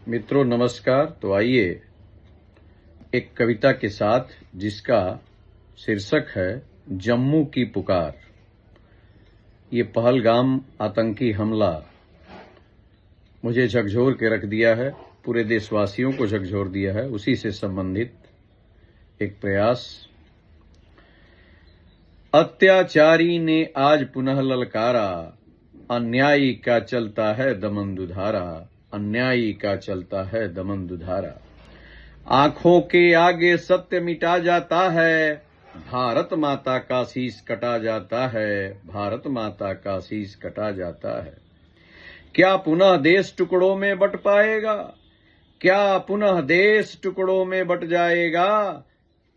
मित्रों नमस्कार। तो आइए एक कविता के साथ, जिसका शीर्षक है जम्मू की पुकार। ये पहलगाम आतंकी हमला मुझे झकझोर के रख दिया है, पूरे देशवासियों को झकझोर दिया है। उसी से संबंधित एक प्रयास। अत्याचारी ने आज पुनः ललकारा, अन्यायी का चलता है दमन दुधारा, अन्यायी का चलता है दमन दुधारा। आंखों के आगे सत्य मिटा जाता है, भारत माता का शीश कटा जाता है, भारत माता का शीश कटा जाता है। क्या पुनः देश टुकड़ों में बट पाएगा? क्या पुनः देश टुकड़ों में बट जाएगा?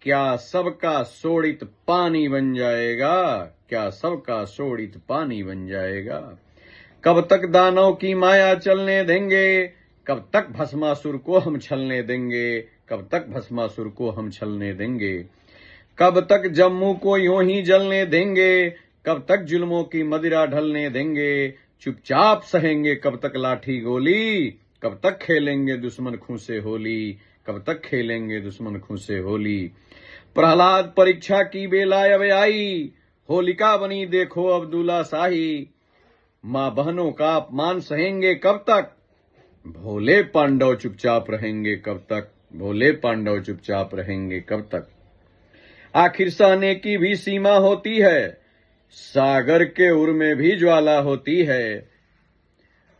क्या सबका शोणित पानी बन जाएगा? क्या सबका शोणित पानी बन जाएगा? कब तक दानव की माया चलने देंगे? कब तक भस्मासुर को हम छलने देंगे? कब तक भस्मासुर को हम छलने देंगे? कब तक जम्मू को यूं ही जलने देंगे? कब तक जुल्मों की मदिरा ढलने देंगे? चुपचाप सहेंगे कब तक लाठी गोली? कब तक खेलेंगे दुश्मन खूं से होली? कब तक खेलेंगे दुश्मन खूं से होली? प्रहलाद परीक्षा की बेला अब आई, होलिका बनी देखो अब्दुल्ला शाही। मां बहनों का अपमान सहेंगे कब तक? भोले पांडव चुपचाप रहेंगे कब तक? भोले पांडव चुपचाप रहेंगे कब तक? आखिर सहने की भी सीमा होती है, सागर के उर में भी ज्वाला होती है।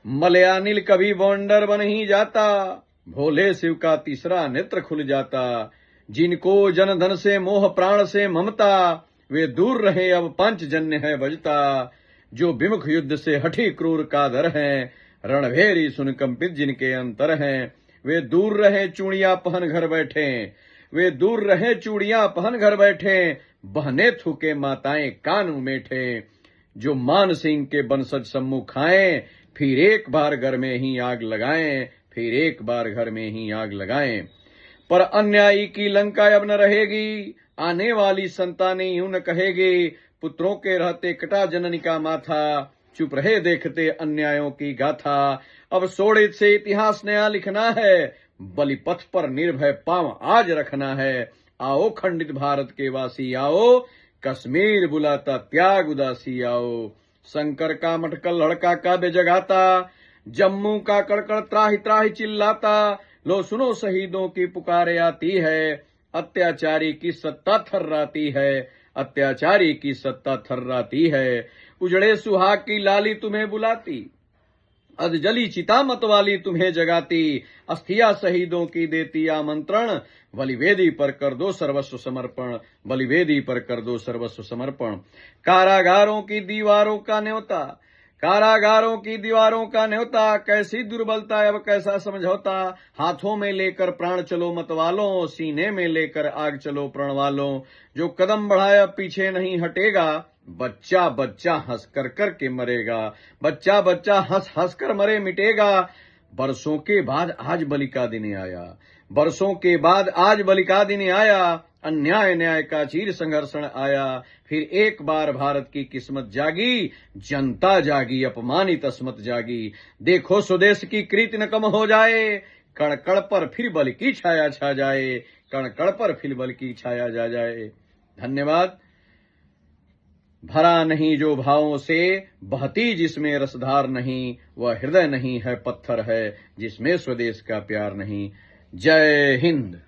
मलयानिल कभी बॉन्डर बन ही जाता, भोले शिव का तीसरा नेत्र खुल जाता। जिनको जनधन से मोह प्राण से ममता, वे दूर रहे अब पंचजन्य है बजता। जो विमुख युद्ध से हठी क्रूर कादर हैं, रणभेरी सुन कंपित जिनके अंतर हैं। वे दूर रहे चूड़ियां पहन घर बैठे, वे दूर रहे चूड़ियां पहन घर बैठे। बहने थूके माताएं कान उमेठे, जो मान सिंह के बंसज सम्मुख आए, फिर एक बार घर में ही आग लगाएं, फिर एक बार घर में ही आग लगाएं। पर अन्यायी की लंका अब न रहेगी, आने वाली संतानें यूं न कहेगी। पुत्रों के रहते कटा जननी का माथा, चुप रहे देखते अन्यायों की गाथा। अब शोणित से इतिहास नया लिखना है, बलिपथ पर निर्भय पांव आज रखना है। आओ खंडित भारत के वासी आओ, कश्मीर बुलाता त्याग उदासी आओ। शंकर का मटकल लड़का काव्य जगाता, जम्मू का कड़कड़ त्राहि त्राहि चिल्लाता। लो सुनो शहीदों की पुकारे आती है, अत्याचारी की सत्ता थर्राती है, अत्याचारी की सत्ता थर्राती है। उजड़े सुहाग की लाली तुम्हें बुलाती, अधजली चिता मतवाली तुम्हें जगाती। अस्थिया शहीदों की देती आमंत्रण, बलिवेदी पर कर दो सर्वस्व समर्पण, बलिवेदी पर कर दो सर्वस्व समर्पण। कारागारों की दीवारों का न्योता, कारागारों की दीवारों का न्योता। कैसी दुर्बलता अब कैसा समझौता, हाथों में लेकर प्राण चलो मतवालों, सीने में लेकर आग चलो प्रण वालों। जो कदम बढ़ाया पीछे नहीं हटेगा, बच्चा बच्चा हंस कर कर के मरेगा, बच्चा बच्चा हंस हंस कर मरे मिटेगा। बरसों के बाद आज बलि का दिन आया, बरसों के बाद आज बलि का दिन आया। अन्याय न्याय का चीर संघर्षण आया, फिर एक बार भारत की किस्मत जागी। जनता जागी अपमानित अस्मत जागी, देखो स्वदेश की कृति न कम हो जाए। कण कण पर फिर बल की छाया छा जाए, कण कण पर फिर बल की छाया जा जाए। धन्यवाद। भरा नहीं जो भावों से, बहती जिसमें रसधार नहीं, वह हृदय नहीं है पत्थर है, जिसमें स्वदेश का प्यार नहीं। जय हिंद।